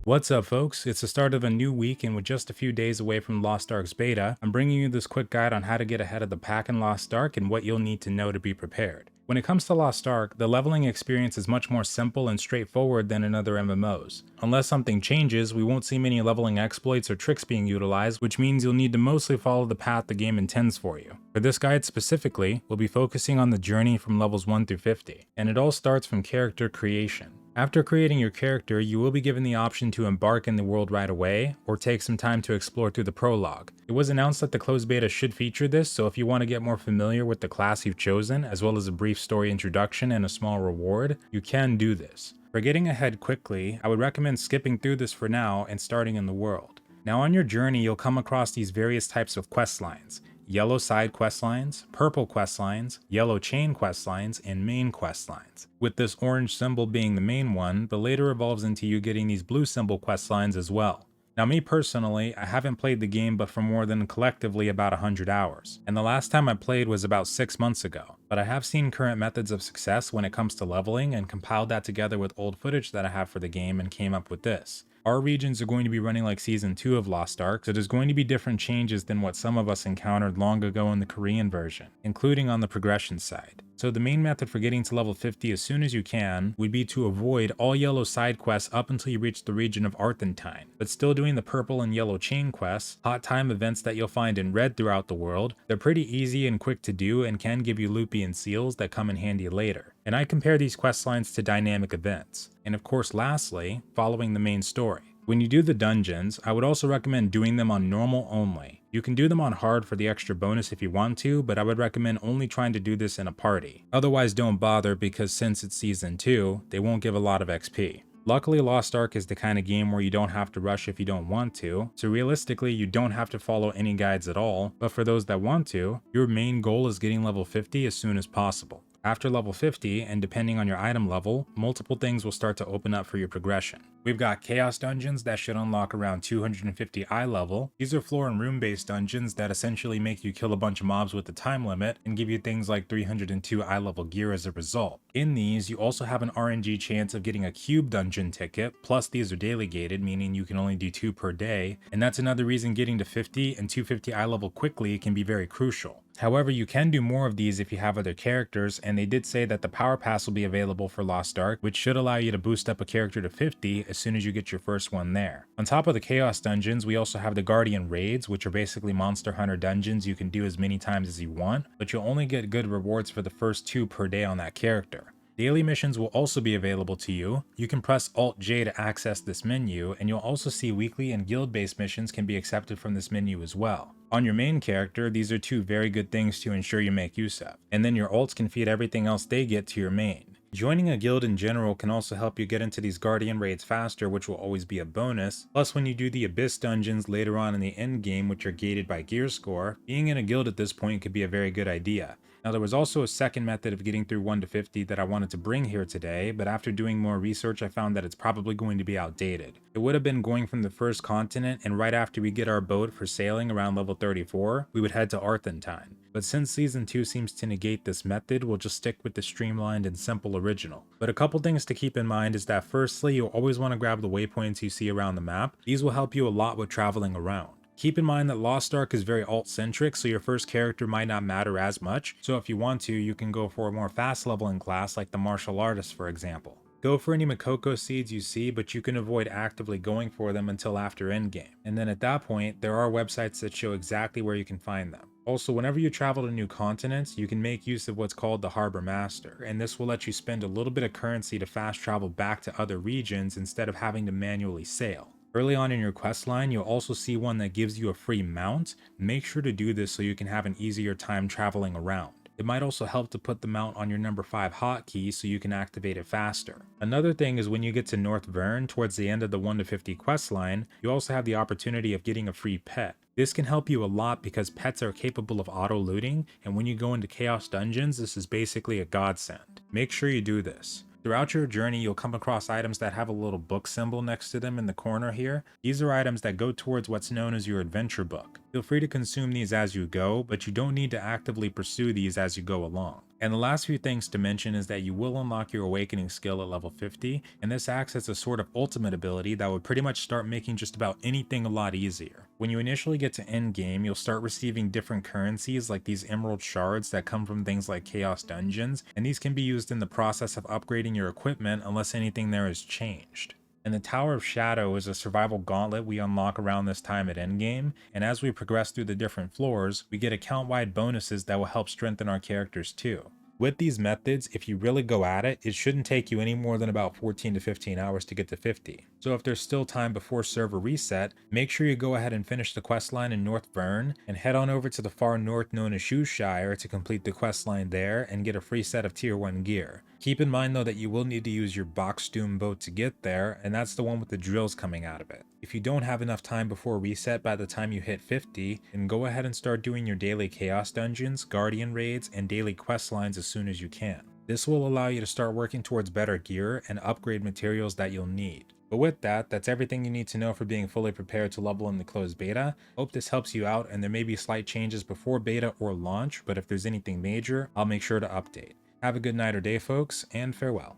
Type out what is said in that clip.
What's up, folks? It's the start of a new week, and with just a few days away from Lost Ark's beta, I'm bringing you this quick guide on how to get ahead of the pack in Lost Ark and what you'll need to know to be prepared. When it comes to Lost Ark, the leveling experience is much more simple and straightforward than in other MMOs. Unless something changes, we won't see many leveling exploits or tricks being utilized, which means you'll need to mostly follow the path the game intends for you. For this guide specifically, we'll be focusing on the journey from levels 1 through 50, and it all starts from character creation. After creating your character, you will be given the option to embark in the world right away, or take some time to explore through the prologue. It was announced that the closed beta should feature this, so if you want to get more familiar with the class you've chosen, as well as a brief story introduction and a small reward, you can do this. For getting ahead quickly, I would recommend skipping through this for now and starting in the world. Now on your journey, you'll come across these various types of quest lines. Yellow side quest lines, purple quest lines, yellow chain quest lines, and main quest lines. With this orange symbol being the main one, but later evolves into you getting these blue symbol quest lines as well. Now me personally, I haven't played the game but for more than collectively about 100 hours, and the last time I played was about 6 months ago, but I have seen current methods of success when it comes to leveling and compiled that together with old footage that I have for the game and came up with this. Our regions are going to be running like Season 2 of Lost Ark, so there's going to be different changes than what some of us encountered long ago in the Korean version, including on the progression side. So the main method for getting to level 50 as soon as you can would be to avoid all yellow side quests up until you reach the region of Arthentine, but still doing the purple and yellow chain quests, hot time events that you'll find in red throughout the world. They're pretty easy and quick to do and can give you loopy and seals that come in handy later. And I compare these quest lines to dynamic events. And of course, lastly, following the main story. When you do the dungeons, I would also recommend doing them on normal only. You can do them on hard for the extra bonus if you want to, but I would recommend only trying to do this in a party. Otherwise don't bother, because since it's Season 2, they won't give a lot of XP. Luckily, Lost Ark is the kind of game where you don't have to rush if you don't want to, so realistically you don't have to follow any guides at all, but for those that want to, your main goal is getting level 50 as soon as possible. After level 50, and depending on your item level, multiple things will start to open up for your progression. We've got Chaos Dungeons that should unlock around 250 eye level. These are floor and room based dungeons that essentially make you kill a bunch of mobs with a time limit and give you things like 302 eye level gear as a result. In these, you also have an RNG chance of getting a cube dungeon ticket, plus these are daily gated, meaning you can only do 2 per day, and that's another reason getting to 50 and 250 eye level quickly can be very crucial. However, you can do more of these if you have other characters, and they did say that the Power Pass will be available for Lost Ark, which should allow you to boost up a character to 50 as soon as you get your first one there. On top of the Chaos Dungeons, we also have the Guardian Raids, which are basically Monster Hunter dungeons you can do as many times as you want, but you'll only get good rewards for the first 2 per day on that character. Daily missions will also be available to you. You can press Alt-J to access this menu, and you'll also see weekly and guild-based missions can be accepted from this menu as well. On your main character, these are 2 very good things to ensure you make use of, and then your alts can feed everything else they get to your main. Joining a guild in general can also help you get into these Guardian raids faster, which will always be a bonus. Plus, when you do the Abyss dungeons later on in the endgame, which are gated by gear score, being in a guild at this point could be a very good idea. Now, there was also a second method of getting through 1 to 50 that I wanted to bring here today, but after doing more research I found that it's probably going to be outdated. It would have been going from the first continent, and right after we get our boat for sailing around level 34, we would head to Arthentine. But since Season 2 seems to negate this method, we'll just stick with the streamlined and simple original. But a couple things to keep in mind is that firstly, you'll always want to grab the waypoints you see around the map. These will help you a lot with traveling around. Keep in mind that Lost Ark is very alt-centric, so your first character might not matter as much, so if you want to, you can go for a more fast leveling class like the martial artist, for example. Go for any Makoko seeds you see, but you can avoid actively going for them until after endgame. And then at that point, there are websites that show exactly where you can find them. Also, whenever you travel to new continents, you can make use of what's called the Harbor Master, and this will let you spend a little bit of currency to fast travel back to other regions instead of having to manually sail. Early on in your quest line, you'll also see one that gives you a free mount. Make sure to do this so you can have an easier time traveling around. It might also help to put the mount on your number 5 hotkey so you can activate it faster. Another thing is when you get to North Vern towards the end of the 1 to 50 quest line, you also have the opportunity of getting a free pet. This can help you a lot because pets are capable of auto looting, and when you go into Chaos Dungeons, this is basically a godsend. Make sure you do this. Throughout your journey, you'll come across items that have a little book symbol next to them in the corner here. These are items that go towards what's known as your adventure book. Feel free to consume these as you go, but you don't need to actively pursue these as you go along. And the last few things to mention is that you will unlock your awakening skill at level 50, and this acts as a sort of ultimate ability that would pretty much start making just about anything a lot easier. When you initially get to endgame, you'll start receiving different currencies like these emerald shards that come from things like chaos dungeons, and these can be used in the process of upgrading your equipment unless anything there has changed. And the Tower of Shadow is a survival gauntlet we unlock around this time at endgame, and as we progress through the different floors, we get account-wide bonuses that will help strengthen our characters too. With these methods, if you really go at it, it shouldn't take you any more than about 14 to 15 hours to get to 50. So if there's still time before server reset, make sure you go ahead and finish the questline in North Vern, and head on over to the far north known as Shoeshire to complete the questline there and get a free set of tier 1 gear. Keep in mind though that you will need to use your box doom boat to get there, and that's the one with the drills coming out of it. If you don't have enough time before reset by the time you hit 50, then go ahead and start doing your daily chaos dungeons, guardian raids, and daily quest lines as soon as you can. This will allow you to start working towards better gear and upgrade materials that you'll need. But with that, that's everything you need to know for being fully prepared to level in the closed beta. Hope this helps you out, and there may be slight changes before beta or launch, but if there's anything major, I'll make sure to update. Have a good night or day folks, and farewell.